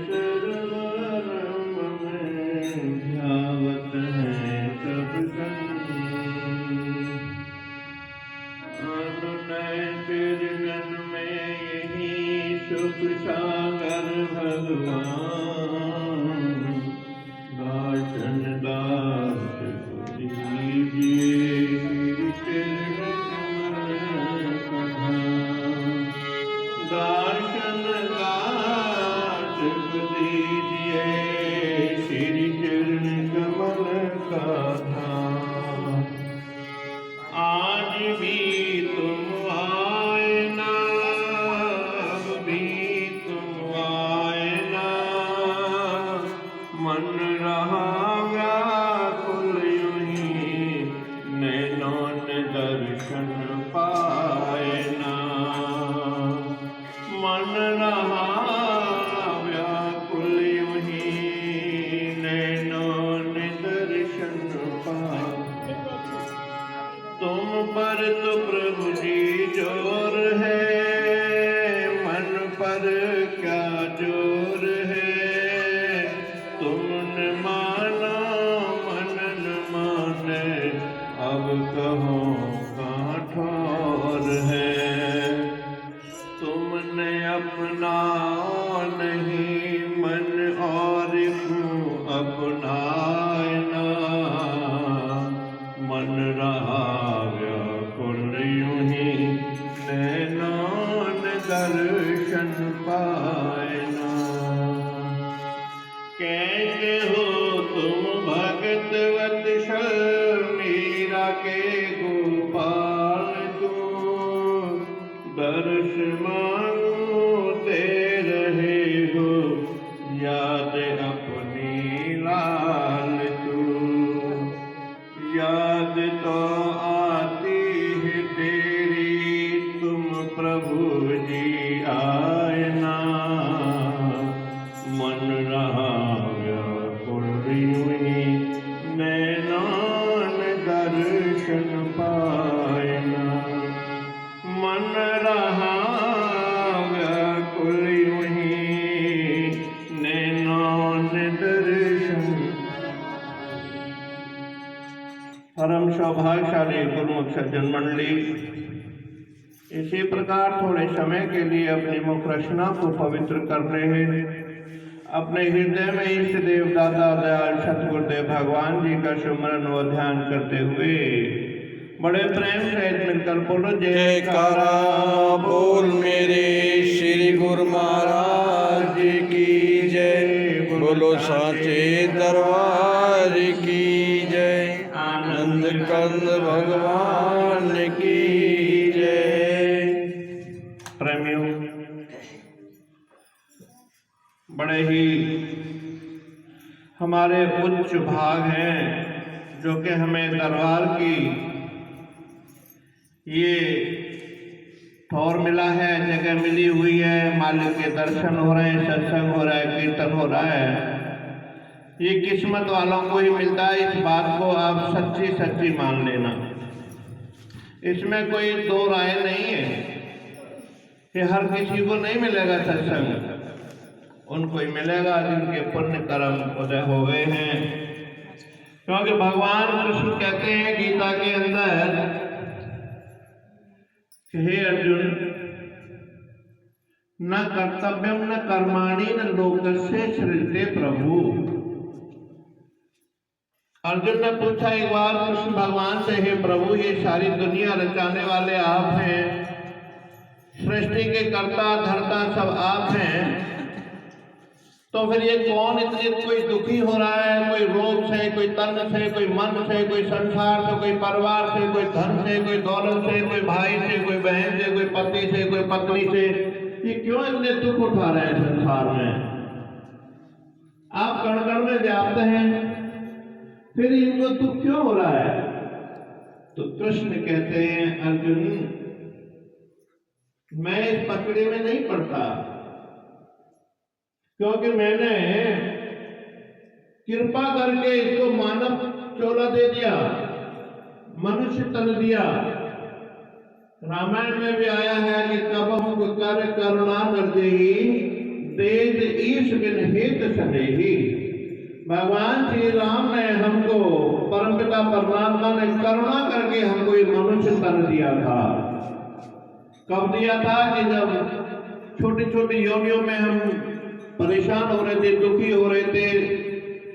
सरोवरम में ध्यावत है सब अनुनय चिरगन में यही सुख सागर भगवान दासन दास को दीजिए चरण कमल कहाँ दासन दास को दीजिए श्री चरण कमल कहाँ आज भी तुम आए ना अब भी तुम आए ना मन रहा व्याकुल यूं ही नैनों ने दर्शन पाए ना मन रहा व्याकुल यूं ही नैनों ने दर्शन पाए तुम पर तो प्रभु जी जोर है मन पर क्या जोर है तुमने माना मन न माने अब कहो कहाँ ठोर है तुमने अपना नहीं मन और क्यों अपनाए ना मन रहा व्याकुल यूं ही नैनों ने दर्शन पाए ना कैसे हो तुम भगत वत्सल मीरा के गोपाल तुम दर्श मांगो दे रहे हो याद अपनी लाल तू याद तो आती है तेरी तुम प्रभु जी आए ना मन रहा व्याकुल यूं ही नैनों ने दर्शन पाए ना मन रहा व्याकुल यूं ही नैनों ने दर्शन परम सौभाग्यशाली गुरुमुख सज्जन मंडली इसी प्रकार थोड़े समय के लिए अपनी मुख रचना को पवित्र कर रहे हैं अपने हृदय में इष्ट देव दाता दयाल सतगुरुदेव भगवान जी का सुमरन व ध्यान करते हुए बड़े प्रेम से मिलकर बोलो जयकारा बोल मेरे श्री गुरु महाराज की जय बोलो साचे दरबार की जय आनंद कंद भगवान की जय। प्रेमियों बड़े ही हमारे उच्च भाग हैं जो कि हमें दरबार की ये ठौर मिला है जगह मिली हुई है मालिक के दर्शन हो रहे हैं सत्संग हो रहा है कीर्तन हो रहा है ये किस्मत वालों को ही मिलता है इस बात को आप सच्ची सच्ची मान लेना इसमें कोई दो राय नहीं है कि हर किसी को नहीं मिलेगा सत्संग उनको ही मिलेगा जिनके पुण्य कर्म उदय हो गए हैं क्योंकि भगवान कृष्ण कहते हैं गीता के अंदर हे अर्जुन न कर्तव्यम न कर्माणि न लोकस्य सृजते प्रभु अर्जुन ने पूछा एक बार कृष्ण भगवान से हे प्रभु ये सारी दुनिया रचाने वाले आप हैं सृष्टि के कर्ता धर्ता सब आप हैं तो फिर ये कौन इतने कोई दुखी हो रहा है कोई रोग से कोई तन से कोई मन से कोई संसार से कोई परिवार से कोई धन से कोई दौलत से कोई भाई से कोई बहन से कोई पति से कोई पत्नी से ये क्यों इतने दुख उठा रहे हैं संसार में आप कण कण में व्याप्त हैं फिर इनको दुख क्यों हो रहा है तो कृष्ण कहते हैं अर्जुन मैं इस पकड़े में नहीं पड़ता क्योंकि मैंने कृपा करके इसको मानव चोला दे दिया मनुष्य तन दिया रामायण में भी आया है कि कब हम कर करुणा निर्देही देत ईश बिन हेत सनेही। भगवान श्री राम ने हमको, परमपिता परमात्मा ने करुणा करके हमको ये मनुष्य तन दिया था। कब दिया था? कि जब छोटी छोटी योनियों में हम परेशान हो रहे थे, दुखी हो रहे थे,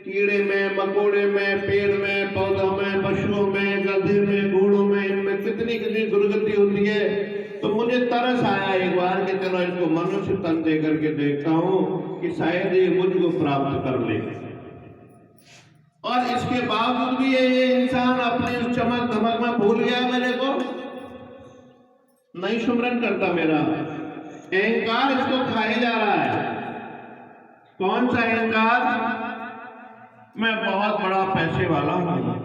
कीड़े में, मकोड़े में, पेड़ में, पौधों में, पशुओं में, गधे में, घोड़ों में, इनमें कितनी कितनी दुर्गति होती है। तो मुझे तरस आया एक बार कि चलो इसको मनुष्य तन दे करके देखता हूँ कि शायद ये मुझको प्राप्त कर ले। और इसके बावजूद भी ये इंसान अपनी उस चमक धमक में भूल गया, मेरे को नहीं सुमरन करता। मेरा अहंकार इसको खाए जा रहा है। कौन सा अहंकार? मैं बहुत बड़ा पैसे वाला हूं,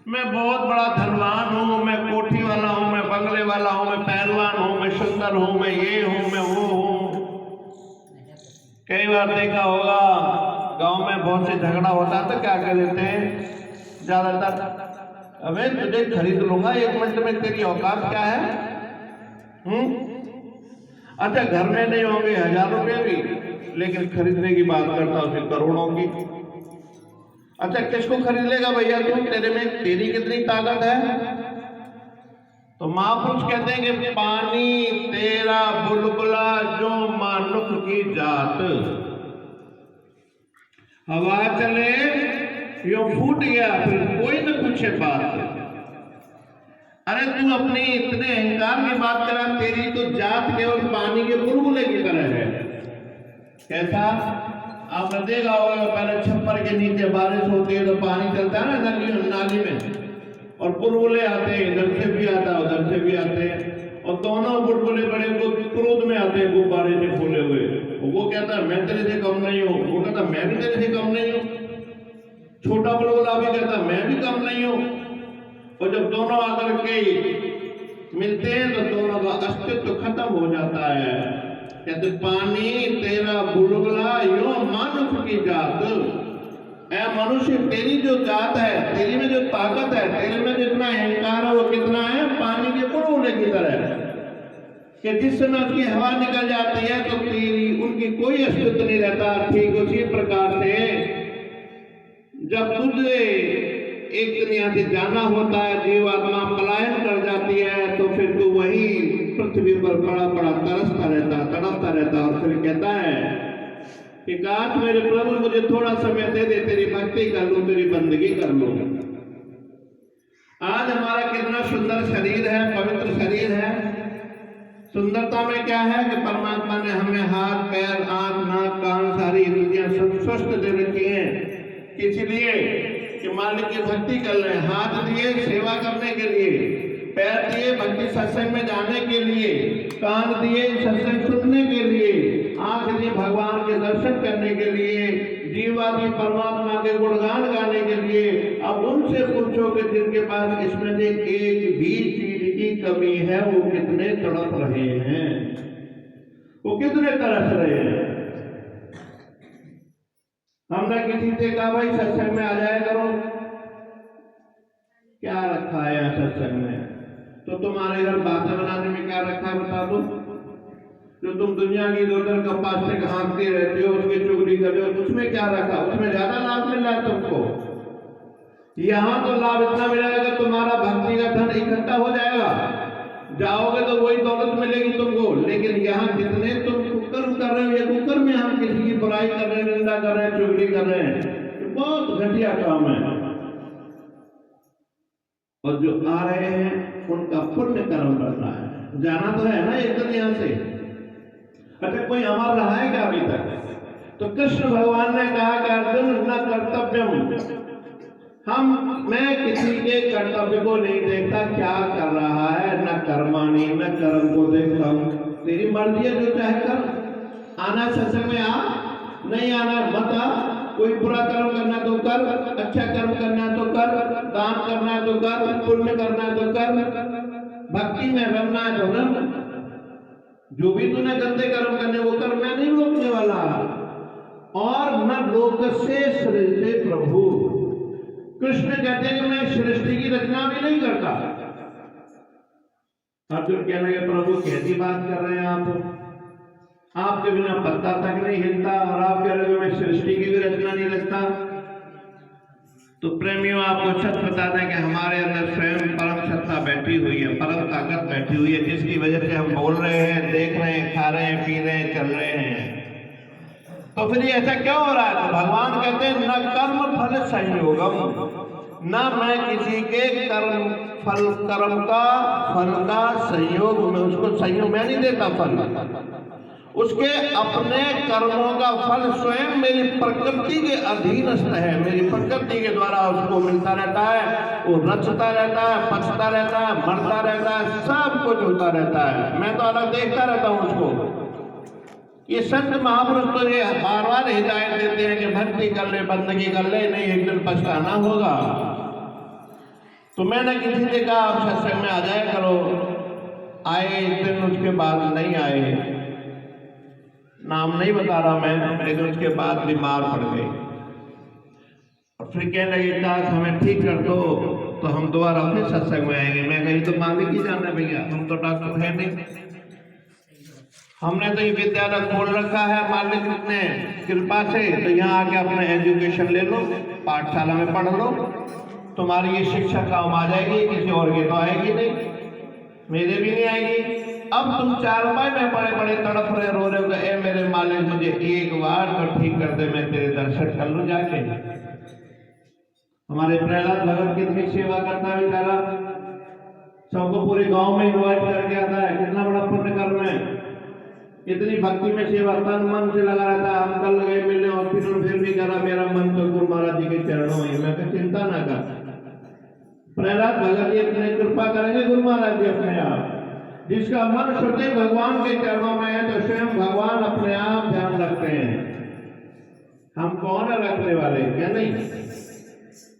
मैं बहुत बड़ा धनवान हूं, मैं कोठी वाला हूं, मैं बंगले वाला हूं, मैं पहलवान हूं, मैं सुंदर हूं, मैं ये हूं, मैं वो हूं। कई बार देखा होगा गांव में बहुत से झगड़ा होता है तो क्या कर देते हैं ज्यादातर, अबे तुझे खरीद लूंगा 1 मिनट में, तेरी औकात क्या है? अच्छा, घर में नहीं होंगे 1000 रुपये भी, लेकिन खरीदने की बात करता हूं फिर करोड़ों की। अच्छा, किसको खरीद लेगा भैया तू? तेरे में तेरी कितनी ताकत है? तो महापुरुष कहते हैं कि पानी तेरा बुलबुला जो मानुख की जात, हवा चले यो फूट गया फिर कोई न पूछे बात। अरे तू अपनी इतने अहंकार की बात करा, तेरी तो जात केवल पानी के बुलबुले की तरह है। कैसा? आपने देखा होगा पहले छप्पर के नीचे बारिश होती है तो पानी चलता है ना नाली में, और बुलबुले आते हैं, इधर से भी आता है उधर से भी आते हैं, और दोनों बुलबुले बड़े क्रोध में आते हैं गुब्बारे से खोले हुए। वो कहता है मैं तेरे से कम नहीं हूँ, वो कहता मैं भी तेरे से कम नहीं हूँ, छोटा बुलबुला भी कहता मैं भी कम नहीं हूँ। और जब दोनों आकर के मिलते हैं तो दोनों का अस्तित्व खत्म हो जाता है। कहते पानी तेरा बुलबुला यो मानुष की जात, ऐ मनुष्य तेरी जो जात है, तेरी में जो ताकत है, तेरे में जितना अहंकार है वो कितना है? पानी के बुलबुले की तरह, कि जिस समय उसकी हवा निकल जाती है तो तेरी उनकी कोई अस्तित्व नहीं रहता। ठीक उसी प्रकार से जब तुझे एक दुनिया से जाना होता है, जीवात्मा पलायन कर जाती है, तो फिर तू वही पृथ्वी पर बड़ा बड़ा तरसता रहता, तड़पता रहता, और फिर कहता है कि काश मेरे प्रभु मुझे थोड़ा समय दे दे, तेरी भक्ति कर लूं, तेरी बंदगी कर लूं। आज हमारा कितना सुंदर शरीर है, पवित्र शरीर है। सुंदरता में क्या है कि परमात्मा ने हमें हाथ, पैर, आंख, नाक, कान, सारी इंद्रियां सब स्वस्थ दे रखी हैं। इसलिए कि मालिक की भक्ति कर रहे हैं। हाथ दिए सेवा करने के लिए, पैर दिए भक्ति सत्संग में जाने के लिए, कान दिए सत्संग सुनने के लिए, आंख दी भगवान के दर्शन करने के लिए, जीवा दी परमात्मा के गुणगान गाने के लिए। अब उनसे पूछो कि जिनके पास इसमें से एक भी चीज की कमी है वो कितने तड़प रहे हैं, वो कितने तरस रहे हैं। हमने किसी से कहा भाई सत्संग में आ जाया करो, क्या रखा है यहाँ सत्संग में? तो तुम्हारे घर बातें बनाने में क्या रखा है बता दो? जो तुम दुनिया की इधर का पास्टिक हाँकते रहते हो, उसकी चुगली करते हो, उसमें क्या रखा? उसमें ज्यादा लाभ मिल रहा है तुमको। यहाँ तो लाभ इतना मिलेगा कि तुम्हारा भक्ति का धन इकट्ठा हो जाएगा, जाओगे तो वही दौलत मिलेगी तुमको। लेकिन यहाँ जितने तुम कुकर्म कर रहे हो, ये कुकर्म में हम किसी की बुराई कर रहे हैं, निंदा कर रहे हैं, चुगली कर रहे हैं, ये बहुत घटिया काम है। और जो आ रहे हैं उनका पुण्य कर्म करना है। जाना तो है ना एक दिन यहाँ से। अच्छा, कोई अमर रहा है क्या अभी तक? तो कृष्ण भगवान ने कहा कि अर्जुन न कर्तव्यम, मैं किसी के कर्तव्य को नहीं देखता क्या कर रहा है, न कर्माणी, न कर्म को देखता हूं। तेरी मर्जी है, जो चाहे कर। आना सत्संग में आ, नहीं आना मत आ। कोई बुरा कर्म करना तो कर, अच्छा कर्म करना तो कर, दान करना तो कर, पुण्य करना तो कर, भक्ति में रमना है तो रम। जो भी तूने गंदे कर्म करने वो कर, मैं नहीं रोकने वाला। और न लोक से सृजे प्रभु, कृष्ण कहते हैं कि मैं सृष्टि की रचना भी नहीं करता। अर्जुन कहने लगे प्रभु कैसी बात कर रहे हैं आप? आपके बिना पत्ता तक नहीं हिलता और आपके अलग में सृष्टि की भी रचना नहीं रचता। तो प्रेमियों, आपको सच बता दें कि हमारे अंदर स्वयं परम सत्ता बैठी हुई है, परम ताकत बैठी हुई है, जिसकी वजह से हम बोल रहे हैं, देख रहे हैं, खा रहे हैं, पी रहे हैं, चल रहे हैं। तो फिर ये ऐसा क्यों हो रहा है? तो भगवान कहते हैं न कर्म फल संयोगम, न मैं किसी के कर्म का फल का संयोग में उसको संयोग मैं नहीं देता फल, उसके अपने कर्मों का फल स्वयं मेरी प्रकृति के अधीनस्थ है, मेरी प्रकृति के द्वारा उसको मिलता रहता है। वो रचता रहता है, पचता रहता है, मरता रहता है, सब कुछ होता रहता है। मैं तो अलग देखता रहता हूँ उसको। ये संत महापुरुष तो ये बार बार हिदायत देते हैं कि भक्ति कर ले, बंदगी कर ले, नहीं एक दिन पछताना होगा। तो मैंने किसी से कहा आप सत्संग में आ जाया करो, आए एक दिन, उसके बाद नहीं आए, नाम नहीं बता रहा मैं, लेकिन उसके बाद बीमार पड़ गए और फिर कहने लगे काश हमें ठीक कर दो तो हम दोबारा फिर सत्संग में आएंगे। मैं कही तो मालिक ही जाना भैया, हम तो डॉक्टर है नहीं, हमने तो ये विद्यालय खोल रखा है मालिक ने कृपा से, तो यहाँ आके अपना एजुकेशन ले लो, पाठशाला में पढ़ लो, तुम्हारी ये शिक्षा काम आ जाएगी, किसी और की तो आएगी नहीं, मेरे भी नहीं आएगी। अब तुम चारपाई में बड़े बड़े तड़प रहे, रो रहे हो, ए मेरे मालिक मुझे एक बार तो ठीक कर दे, मैं तेरे दर्शन कर लूं जाके। हमारे प्रहलाद भगत कितनी सेवा करता है बेचारा, सबको पूरे गांव में इन्वाइट करके आता है, कितना बड़ा पुण्य कर्म है, इतनी भक्ति में सेवा तन मन से लगा रहता है। हम कल गए मिलने हॉस्पिटल, फिर भी करा मेरा मन तो गुरु महाराज जी के चरणों में। मैं कहा चिंता ना कर, प्रहलाद भगत जी अपने कृपा करेंगे, गुरु महाराज जी अपने आप। जिसका मन सदैव भगवान के चरणों में है तो स्वयं भगवान अपने आप ध्यान रखते हैं। हम कौन है रखने वाले? क्या नहीं,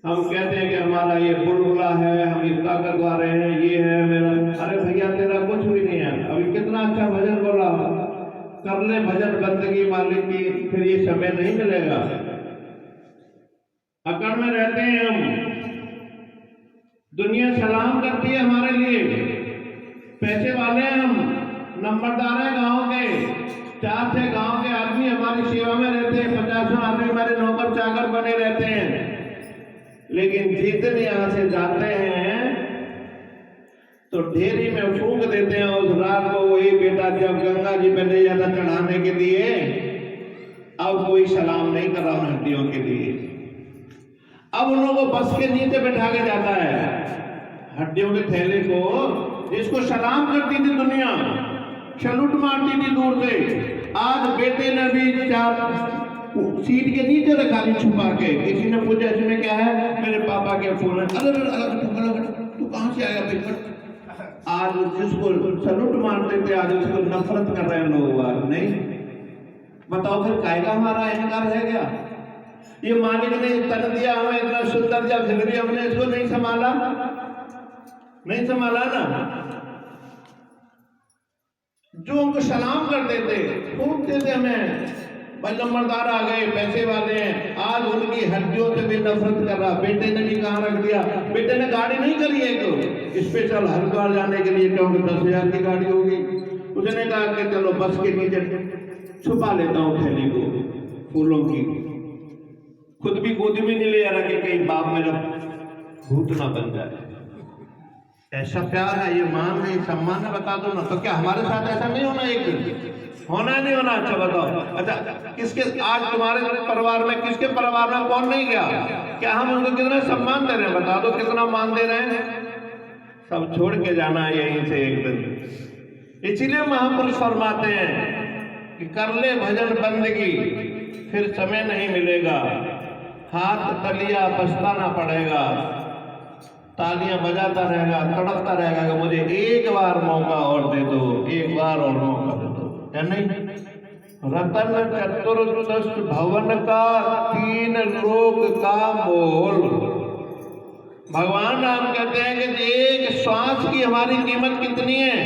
हम कहते हैं कि हमारा ये बुलबुला है, हम ये ताकत गा रहे हैं, ये है मेरा। अरे भैया तेरा कुछ भी नहीं है। अभी कितना अच्छा भजन बोला, कर ले भजन बंदगी मालिक की, फिर ये समय नहीं मिलेगा। अकड़ में रहते हैं हम, दुनिया सलाम करती है हमारे लिए, पैसे वाले हैं हम, नंबरदार हैं गांव के, 4 गांव के आदमी हमारी सेवा में रहते हैं, 50 आदमी हमारे नौकर चाकर बने रहते हैं। लेकिन जिस दिन यहाँ से जाते हैं तो ढेरी में फूंक देते हैं उस रात को, वही बेटा जब गंगा जी पे ले जाता चढ़ाने के लिए, अब कोई सलाम नहीं कर रहा हड्डियों के लिए। अब उन लोगों को बस के नीचे बैठा के जाता है, हड्डियों के थैले को, जिसको सलाम करती थी दुनिया, सलूट मारती थी दूर से, आज बेटे ने भी 4 सीट के नीचे रखा दी छुपा के। किसी ने पूछा इसमें क्या है, मेरे पापा के फोन है। अरे तू कहाँ से आया भाई? आज जिसको सलूट मारते थे आज उसको नफरत कर रहे हैं लोग। आज नहीं, बताओ फिर कायदा हमारा अहंकार है क्या? ये मालिक ने तन दिया हमें इतना सुंदर, जब फिर भी हमने इसको नहीं संभाला, नहीं संभाला ना। जो उनको सलाम कर देते, फूकते थे हमें, भाई नंबरदार आ गए, पैसे वाले हैं, आज उनकी हड्डियों से भी नफरत कर रहा। बेटे ने भी कहाँ रख दिया, बेटे ने गाड़ी नहीं करी है तो स्पेशल हरिद्वार जाने के लिए, क्योंकि 10,000 की गाड़ी होगी। उसने कहा कि चलो बस के नीचे छुपा लेता हूँ थैली को फूलों की, खुद भी गोदी में नहीं ले आ रहा कि कहीं बाप मेरा भूत ना बन जाए। ऐसा प्यार है, ये मान है, सम्मान है, बता दो ना। तो क्या हमारे साथ ऐसा नहीं होना? एक दिन होना नहीं होना? अच्छा बताओ, अच्छा किसके आज तुम्हारे परिवार में, किसके परिवार में कौन नहीं गया? क्या हम उनको कितना सम्मान दे रहे हैं? बता दो कितना मान दे रहे हैं? सब छोड़ के जाना है यहीं से एक दिन। इसीलिए महापुरुष फरमाते हैं कि कर ले भजन बंदगी, फिर समय नहीं मिलेगा, हाथ तलिया पछताना पड़ेगा, तालियां बजाता रहेगा, तड़पता रहेगा कि मुझे एक बार मौका और दे दो, एक बार और मौका दे दो। क्या नहीं? रतन चतुर्दश भवन का 3 लोक का मोल। भगवान राम कहते हैं कि एक श्वास की हमारी कीमत कितनी है?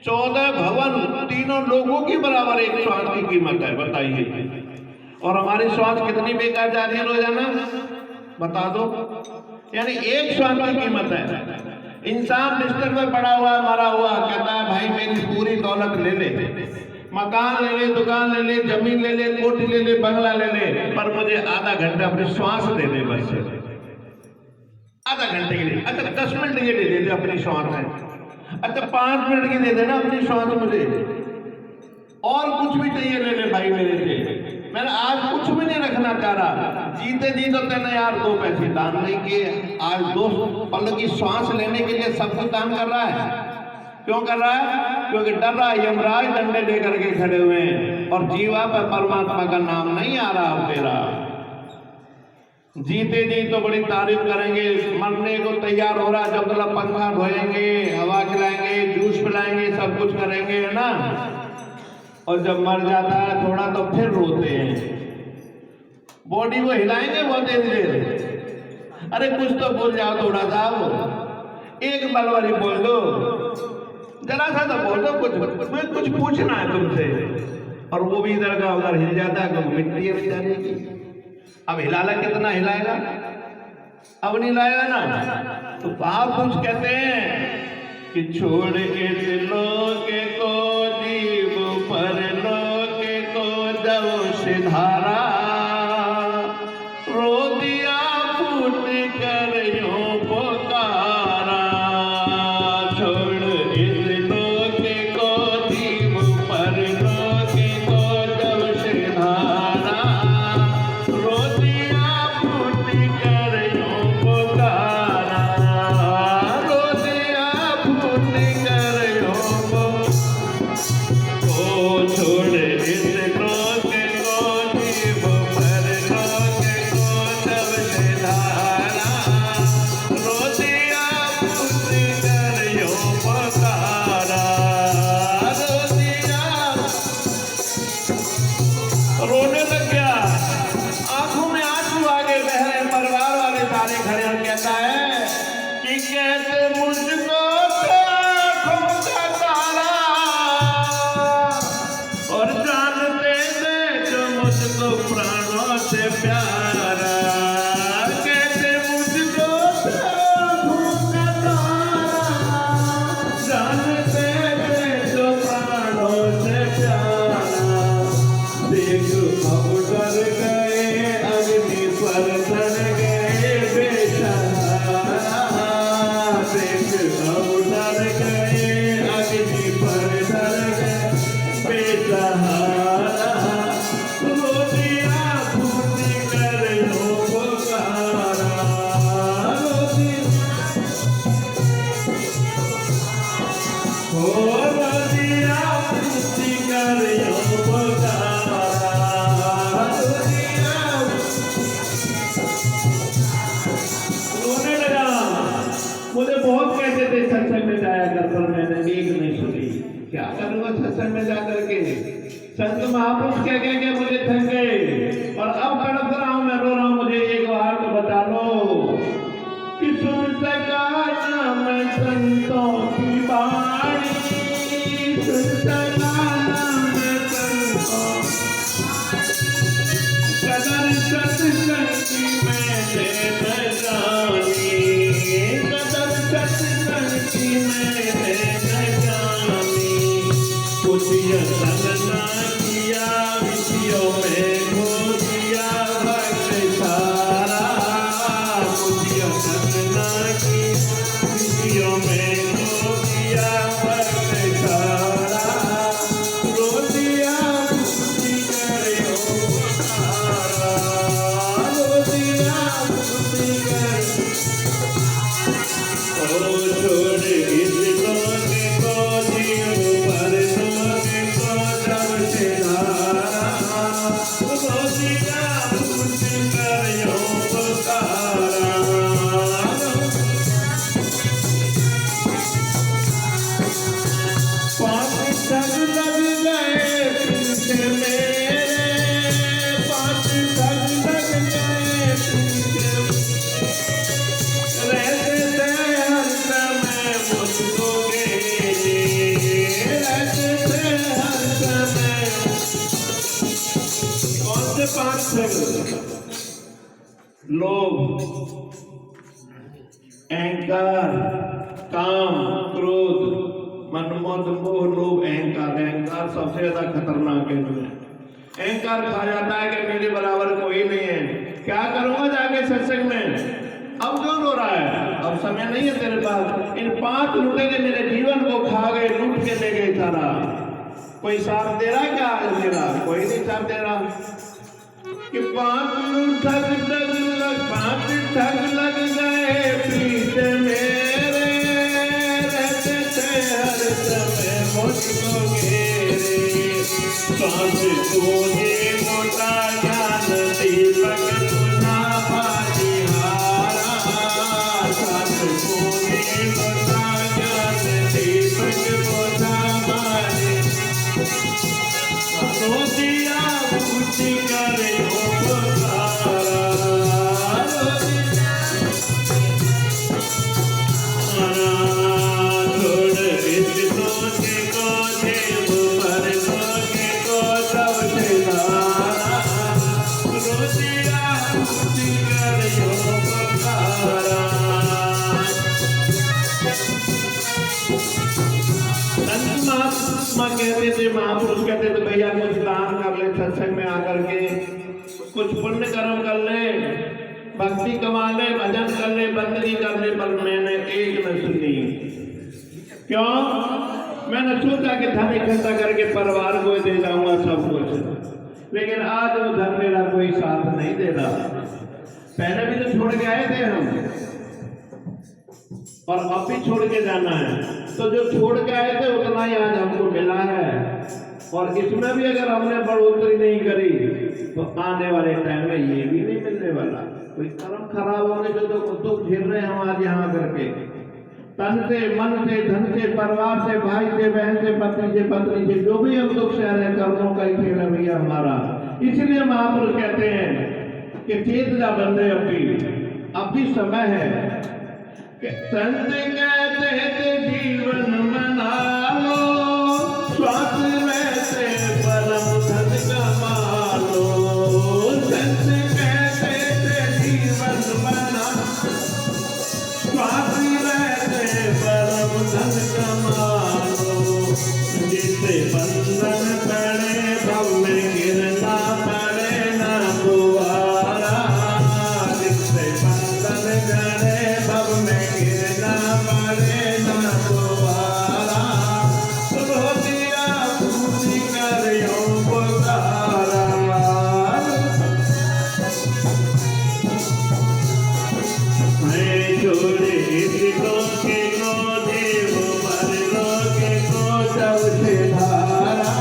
14 भवन, 3 लोगों की बराबर एक श्वास की कीमत है, बताइए। और हमारी श्वास कितनी बेकार जा रही है रोजाना, बता दो। यानी एक श्वास की कीमत है। इंसान बिस्तर में पड़ा हुआ मरा हुआ, कहता है भाई मेरी पूरी दौलत ले ले, मकान ले ले, दुकान ले ले, जमीन ले ले, कोठी ले ले, बंगला ले ले, पर मुझे आधा घंटा अपनी श्वास दे दे बस। आधा घंटे के लिए, अच्छा 10 मिनट के लिए दे दे अपनी श्वास है, अच्छा 5 मिनट की दे देना अपनी श्वास मुझे, और कुछ भी चाहिए ले ले भाई मेरे से। मैंने आज कुछ भी नहीं रखना चाह रहा। जीते जी तो तेने यार 2 पैसे दान नहीं किए, आज 2 पल की श्वास लेने के लिए सब कुछ दान कर रहा है। क्यों कर रहा है? क्योंकि डर रहा है यमराज डंडे लेकर के खड़े हुए हैं और जीवा पर परमात्मा का नाम नहीं आ रहा अब तेरा। जीते जी तो बड़ी तारीफ करेंगे, मरने को तैयार हो रहा, जब तक पंखा धोएंगे, हवा खिलाएंगे, जूस पिलाएंगे, सब कुछ करेंगे, है ना। और जब मर जाता है थोड़ा तो फिर रोते हैं, बॉडी को हिलाएंगे बहुत देर। अरे कुछ तो बोल जाओ थोड़ा सा, एक बलवारी बोल दो, जरा सा तो बोल दो, कुछ पूछना है तुमसे। और वो भी इधर का उधर हिल जाता है, क्योंकि मिट्टी है बेचारे की। अब हिलाला कितना हिलाएगा, अब नहीं लाएगा ना। तो आप कुछ कहते हैं कि छोड़ इस लोके को जीव पर लोके को जब सिधारा, रो दिया फूट कर यूं पुकारा। छोड़ इस लोके को जीव पर लोके को जब सिधारा, रो दिया फूट कर यूं पुकारा। रो दिया फूट कर यूं छोड़ इस लोके को जीव पर लोके को जब सिधारा, रो दिया फूट कर यूं पुकारा। रो दिया, रोने लग गया, आंखों में आंसू आगे बह रहे, परिवार वाले सारे खड़े और कहता है कि कैसे मुझको आंखों का तारा, और जानते थे जो मुझको प्राणों से प्यारा। कैसे मुझको आंखों का तारा, जानते थे जो प्राणों से प्यारा। देख अब डर गए, अग्नि पर चढ़ गए बेसहारा। देख अब डर गए, अग्नि पर चढ़ गए बेसहारा। रो दिया फूट कर यूं पुकारा। रो दिया फूट कर यूं पुकारा। रो दिया, रोने लगा। मुझे बहुत कहते थे सत्संग में जाया कर, पर मैंने एक नहीं सुनी। क्या करूँगा सत्संग में जाकर के? संत महापुरुष कह के मुझे थक गए, और अब तड़प रहा हूँ, मैं रो रहा हूँ। मुझे एक बार तो बता लो कि सुन सका ना मैं संतों की वाणी, सुन सका ना मैं संतों कदर सत्संग की मैंने न जानी, कदर सत्संग की मैंने न जानी। कुछ यतन ना किया, विषयों में खो दिया वक्त सारा। कुछ यतन ना किया, विषयों में खो दिया वक्त सारा। रो दिया खुशी कर यूं पुकारा। रो दिया खुशी कर, ओ छोड़ इस लोके को जीव पर लोके को जब सिधारा। रो दिया खुशी कर यूं पुकारा। पाँच ठग लग गए पीछे मेरे, पाँच ठग लग गए पीछे। रहते थे हर समय मुझको घेरे, रहते थे हर समय। कौन से 5 ठग? लोभ, अहंकार, काम, क्रोध, मन, मद, मोह, लोभ, अहंकार। अहंकार अहंकार सबसे ज्यादा खतरनाक है इसमें। अहंकार खा जाता है कि मेरे बराबर कोई नहीं है, क्या करूंगा जाके सत्संग में, अब क्यों रो रहा है, अब समय नहीं है तेरे पास। इन 5 लुटेरे मेरे जीवन को खा गए, लूट के ले गए सारा। कोई साथ दे रहा है क्या आज मेरा? कोई नहीं साथ दे रहा। कि 5 ठग लग गए पीछे मेरे, रहते थे हर समय मुझको घेरे। सांस पूंजी मोटा ज्ञान दीपक तुझा बाजीहारा, सांस पूंजी मोटा ज्ञान दीपक तुझा बाजी। रोजिया पूछी करे कहते थे, महापुरुष कहते थे भैया कुछ दान कर ले, सत्संग में आकर के कुछ पुण्य कर्म कर ले, भक्ति कमा ले, भजन कर ले, बंदगी कर ले। पर मैंने एक न सुनी। क्यों? मैंने सोचा कि धन इकट्ठा करके परिवार को दे जाऊंगा सब कुछ, लेकिन आज वो धन मेरा कोई साथ नहीं दे रहा। पहले भी तो छोड़ के आए थे हम, और अब भी छोड़ के जाना है। तो जो छोड़ के आए थे उतना ही आज हमको मिला है, और इसमें भी अगर हमने बढ़ोतरी नहीं करी तो आने वाले टाइम में ये भी नहीं मिलने वाला। कोई कर्म खराब होने से तो दुख झेल रहे हैं हम आज यहाँ करके, तन से, मन से, धन से, परिवार से, भाई से, बहन से, पत्नी से, पत्नी से, जो भी हम दुख सह रहे हैं, कर्मों का ही खेल है भैया हमारा। इसलिए महापुरुष कहते हैं कि चेत जा बंदे, अब भी समय है। संत कहते थे जीवन बना लो, श्वास रहते परम धन कमा लो। संत कहते थे जीवन बना, श्वास रहते परम धन कमा लो। जिससे बंधन पड़े भव में गिरना पड़े न दोबारा, जिससे बंधन पड़े भव में गिरना पड़े न दोबारा। रोजिया पूरी कर यूं पुकारा, मैं छोड़े इसको के को देव पर लोके को सबसे धारा।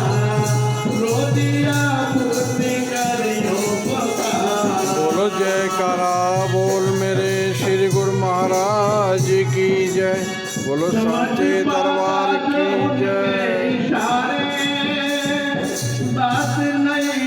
रोजिया पूरी कर यूं पुकारा। बोलो जयकारा बोल मेरे श्री गुरु महाराज की जय। बोलो साचे दरबार की जय। इशारे बात नहीं